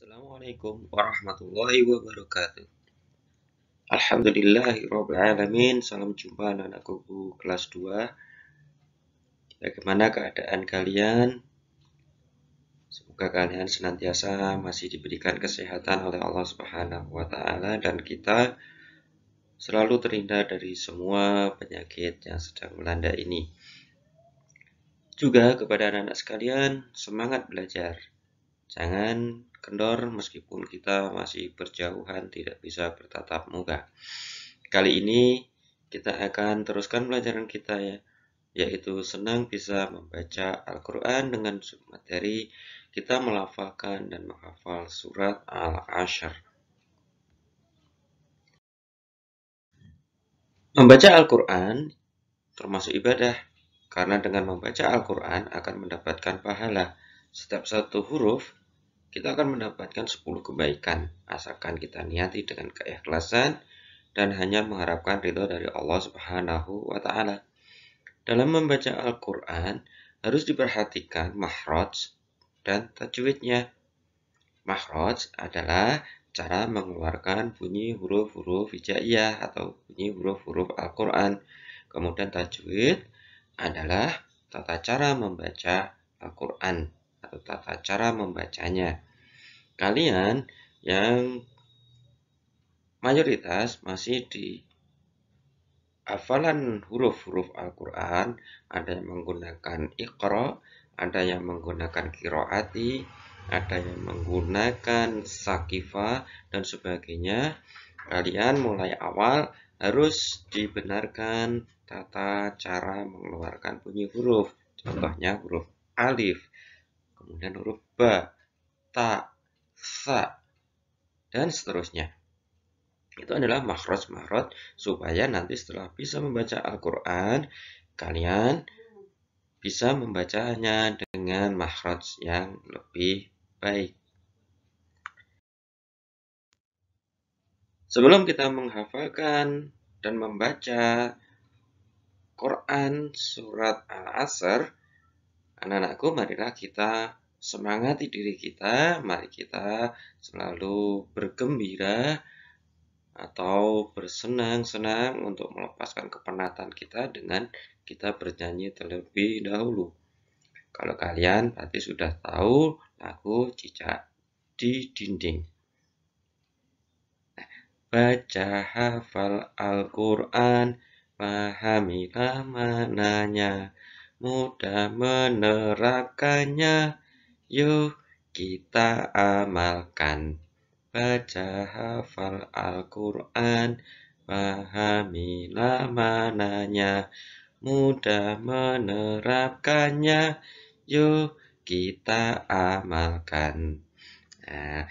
Assalamualaikum warahmatullahi wabarakatuh. Alhamdulillahirrabbilalamin. Salam jumpa anak-anakku kelas 2. Bagaimana keadaan kalian? Semoga kalian senantiasa masih diberikan kesehatan oleh Allah Subhanahu wa taala dan kita selalu terhindar dari semua penyakit yang sedang melanda ini. Juga kepada anak-anak sekalian, semangat belajar. Jangan kendor meskipun kita masih berjauhan, tidak bisa bertatap muka. Kali ini kita akan teruskan pelajaran kita yaitu senang bisa membaca Al-Quran dengan materi kita melafalkan dan menghafal surat Al-Ashr. Membaca Al-Quran termasuk ibadah, karena dengan membaca Al-Quran akan mendapatkan pahala. Setiap satu huruf kita akan mendapatkan 10 kebaikan, asalkan kita niati dengan keikhlasan dan hanya mengharapkan ridho dari Allah Subhanahu wa taala. Dalam membaca Al-Quran harus diperhatikan makhraj dan tajwidnya. Makhraj adalah cara mengeluarkan bunyi huruf-huruf hijaiyah atau bunyi huruf-huruf Al-Quran. Kemudian tajwid adalah tata cara membaca Al-Quran atau tata cara membacanya. Kalian yang mayoritas masih di hafalan huruf-huruf Al-Quran, ada yang menggunakan Iqra, ada yang menggunakan Qiraati, ada yang menggunakan Saqifa, dan sebagainya. Kalian mulai awal harus dibenarkan tata cara mengeluarkan bunyi huruf. Contohnya huruf alif, kemudian huruf ba, ta, sa, dan seterusnya. Itu adalah makhraj supaya nanti setelah bisa membaca Al-Quran, kalian bisa membacanya dengan makhraj yang lebih baik. Sebelum kita menghafalkan dan membaca Quran surat Al-Asr, anak-anakku, marilah kita semangati diri kita, mari kita selalu bergembira atau bersenang-senang untuk melepaskan kepenatan kita dengan kita bernyanyi terlebih dahulu. Kalau kalian berarti sudah tahu lagu Cicak di Dinding. Baca hafal Al-Quran, pahamilah maknanya, mudah menerapkannya, yuk kita amalkan. Baca hafal Al-Quran, pahamilah maknanya, mudah menerapkannya, yuk kita amalkan. Nah,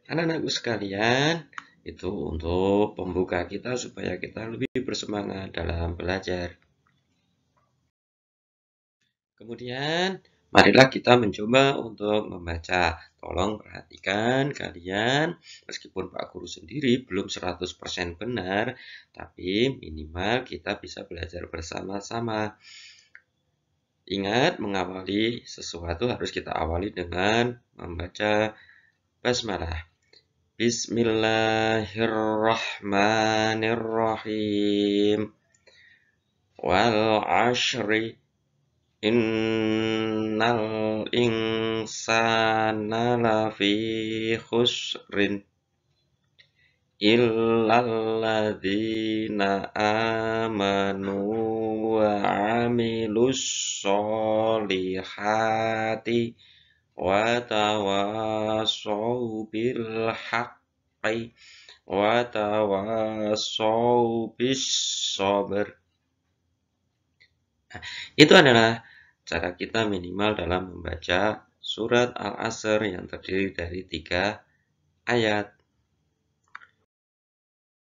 anak-anakku sekalian, itu untuk pembuka kita supaya kita lebih bersemangat dalam belajar. Kemudian, marilah kita mencoba untuk membaca. Tolong perhatikan kalian, meskipun Pak Guru sendiri belum 100% benar, tapi minimal kita bisa belajar bersama-sama. Ingat, mengawali sesuatu harus kita awali dengan membaca basmalah. Bismillahirrahmanirrahim. Wal ashri innal insana lafi khusrin illalladzina amanu wa amilus solihati wa tawassaw bil haqqi wa tawassaw bis sabr. Itu adalah cara kita minimal dalam membaca surat Al-Asr yang terdiri dari 3 ayat.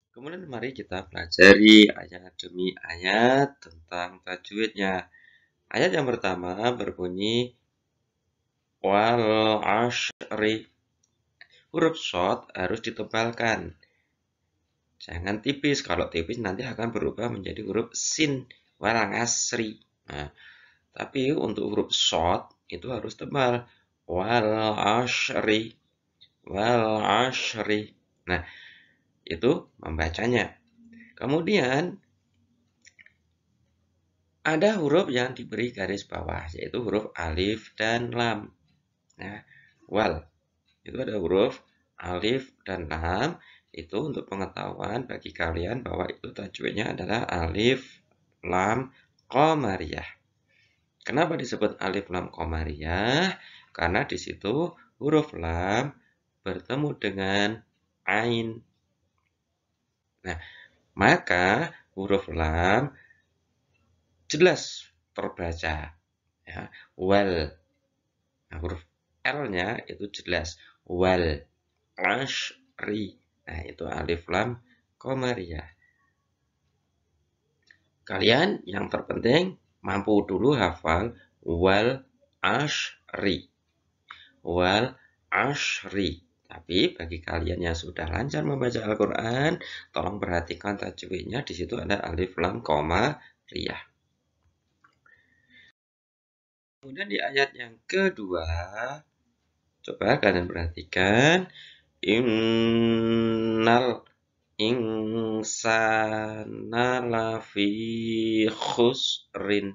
Kemudian mari kita pelajari ayat demi ayat tentang tajwidnya. Ayat yang pertama berbunyi wal ashri. Huruf shad harus ditebalkan. Jangan tipis, kalau tipis nanti akan berubah menjadi huruf sin, wal asri. Nah, tapi untuk huruf shad itu harus tebal. Wal ashri. wal ashri. Nah, itu membacanya. Kemudian ada huruf yang diberi garis bawah, yaitu huruf alif dan lam. Nah, wal itu ada huruf alif dan lam. Itu untuk pengetahuan bagi kalian bahwa itu tajwidnya adalah alif lam qamariyah. Kenapa disebut alif lam qamariyah? Karena di situ huruf lam bertemu dengan ain. Nah, maka huruf lam jelas terbaca, ya, wal. Nah, huruf L-nya itu jelas, wal ashri. Nah, itu alif lam qamariyah. Kalian yang terpenting mampu dulu hafal wal ashri. Wal ashri. Tapi bagi kalian yang sudah lancar membaca Al-Quran, tolong perhatikan tajwidnya. Di situ ada alif lam qamariyah. Kemudian di ayat yang kedua, coba kalian perhatikan. Innal insana lafi khusrin.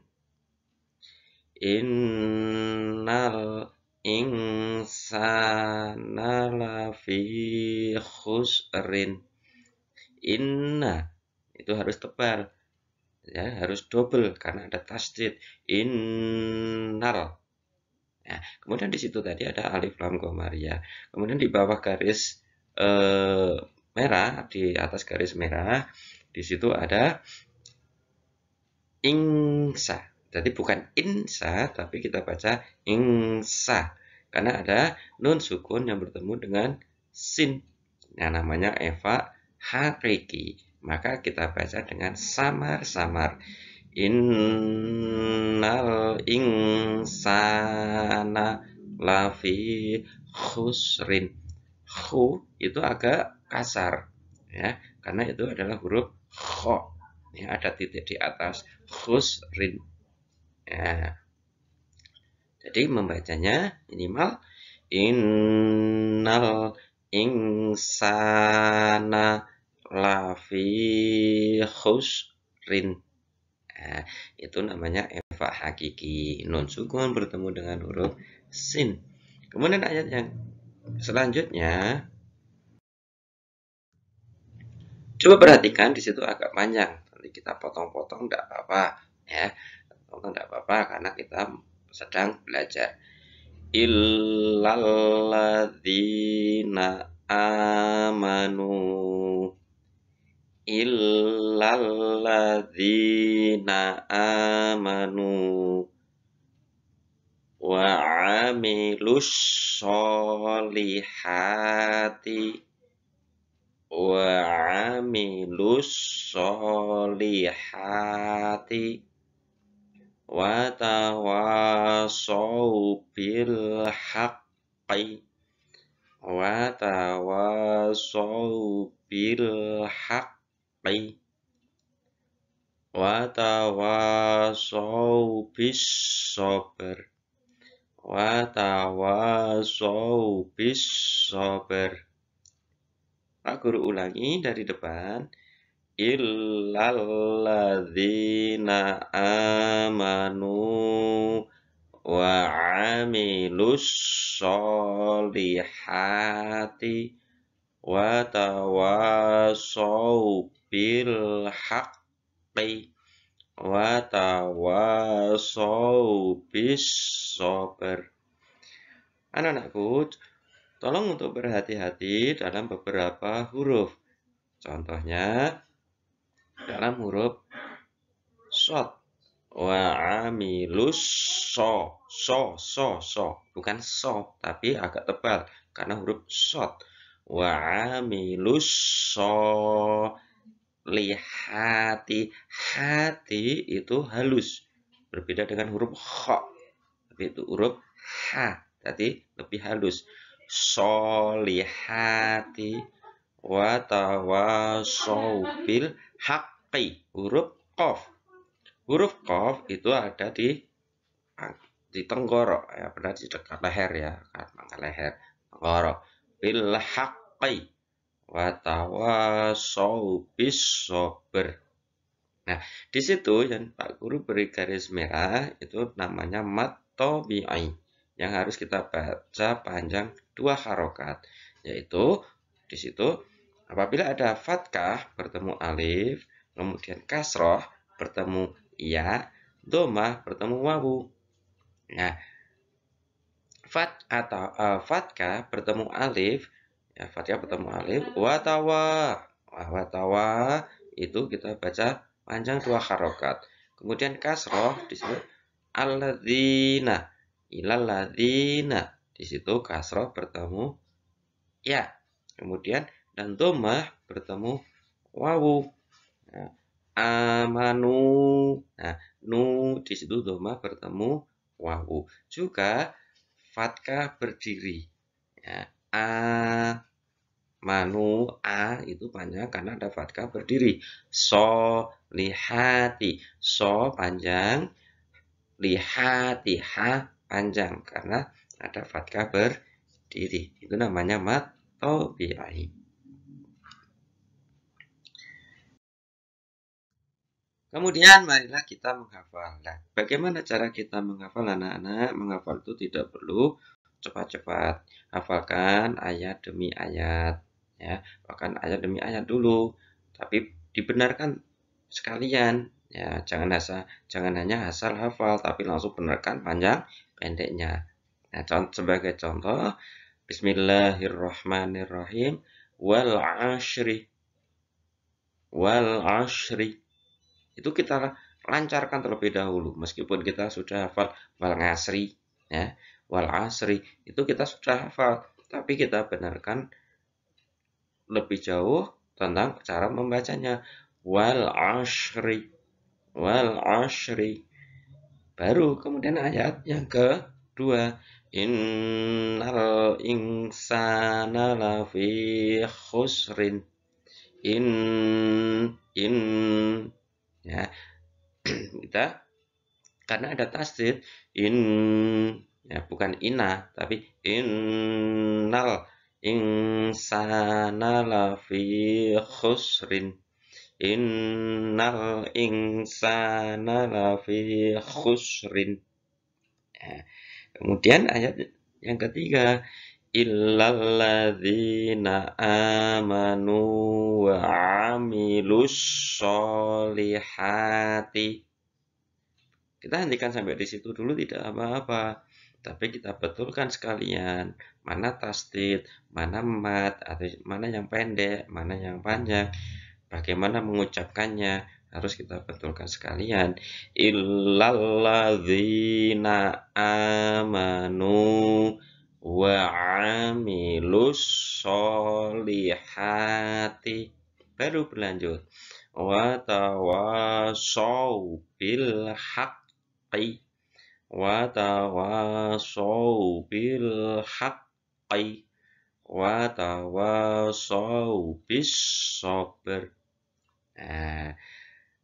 Innal insana lafi khusrin. Inna itu harus tebal, ya, harus double karena ada tasdid. Innal. Nah, kemudian di situ tadi ada alif lam qamariyah. Kemudian di bawah garis merah, di atas garis merah, di situ ada ingsa. Jadi bukan insa, tapi kita baca ingsa. Karena ada nun sukun yang bertemu dengan sin. Yang namanya eva hakiki. Maka kita baca dengan samar-samar. Innal insana lafi khusrin. Khu itu agak kasar, ya, karena itu adalah huruf kho. Ya, ada titik di atas, khusrin. Ya. Jadi membacanya minimal innal insana lafi khusrin. Nah, itu namanya eva hakiki. Nun sukun bertemu dengan huruf sin. Kemudian ayat yang selanjutnya, coba perhatikan di situ agak panjang. Nanti kita potong-potong tidak apa-apa, ya. Potong tidak apa-apa karena kita sedang belajar. Illalladzina amanu. Illalladzina amanu wa amilus solihati wa amilus solihati wa tawasau bil haqqi wa tawasau bil haqqi wa tawasau bis sabr wa tawasau bis sabr. Pak Guru ulangi dari depan. Illalladzina amanu wa amilus solihati wa tawasau bil haqqi wa tawasau bis sabr. Anak-anakku, tolong untuk berhati-hati dalam beberapa huruf. Contohnya dalam huruf shod, wa amilus so, bukan so, tapi agak tebal karena huruf shod. Wa amilus so lihati, hati itu halus, berbeda dengan huruf kho, tapi itu huruf h, jadi lebih halus. Solihati wa tawasau bil haqqi, huruf qaf. Huruf qaf itu ada di tenggorok, ya, benar di dekat leher, ya, pangkal leher, tenggorok. bil haqqi wa tawasau bis sabr. Nah, di situ yang Pak Guru beri garis merah itu namanya mad tabi'i yang harus kita baca panjang 2 harokat, yaitu di situ apabila ada fathah bertemu alif, kemudian kasroh bertemu ya, domah bertemu wawu. Nah, fathah bertemu alif, ya fathah bertemu alif, watawa itu kita baca panjang 2 harokat. Kemudian kasroh di situ alladzina, ilalladzina, di situ kasroh bertemu ya. Kemudian dan domah bertemu wawu. Nah, amanu, nah nu di situ domah bertemu wawu. Juga fathah berdiri. Ya, manu a itu panjang karena ada fathah berdiri. So lihati, so panjang, lihati ha panjang karena ada fathah berdiri. Itu namanya mad tabi'i. Kemudian marilah kita menghafal. Nah, bagaimana cara kita menghafal anak-anak? Menghafal itu tidak perlu cepat-cepat. Hafalkan ayat demi ayat, ya. Bahkan ayat demi ayat dulu. Tapi dibenarkan sekalian, ya. Jangan hanya asal hafal, tapi langsung benarkan panjang pendeknya. Nah, sebagai contoh, Bismillahirrahmanirrahim. Wal ashri. Wal ashri. Itu kita lancarkan terlebih dahulu meskipun kita sudah hafal wal asri, ya. Wal asri itu kita sudah hafal, tapi kita benarkan lebih jauh tentang cara membacanya. Wal ashri, wal ashri. Baru kemudian ayat yang kedua, innal insana lafi khusrin. In ya, kita karena ada tasdid ya bukan ina tapi innal insana lafi khusrin. Innal insana lafi khusrin. Ya. Kemudian ayat yang ketiga, illalladzina amanu wa amilus solihati. Kita hentikan sampai di situ dulu, tidak apa-apa. Tapi kita betulkan sekalian mana tasdid, mana mat, atau mana yang pendek, mana yang panjang. Bagaimana mengucapkannya harus kita betulkan sekalian. Illalladzina amanu wa amilus solihati. Baru berlanjut. Wa tawasau bil haqqi. Wa tawasau bil haqqi. Wa tawasau bis sabr. Nah,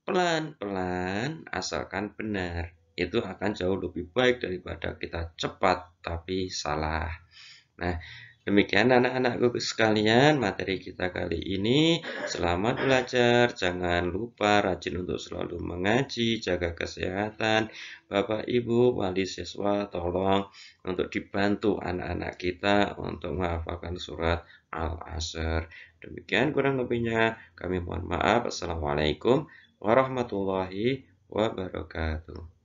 pelan-pelan asalkan benar. Itu akan jauh lebih baik daripada kita cepat tapi salah. Nah, demikian anak-anakku sekalian materi kita kali ini. Selamat belajar. Jangan lupa rajin untuk selalu mengaji, jaga kesehatan. Bapak, Ibu, wali siswa tolong untuk dibantu anak-anak kita untuk menghafalkan surat Al-Asr. Demikian kurang lebihnya. Kami mohon maaf. Assalamualaikum warahmatullahi wabarakatuh.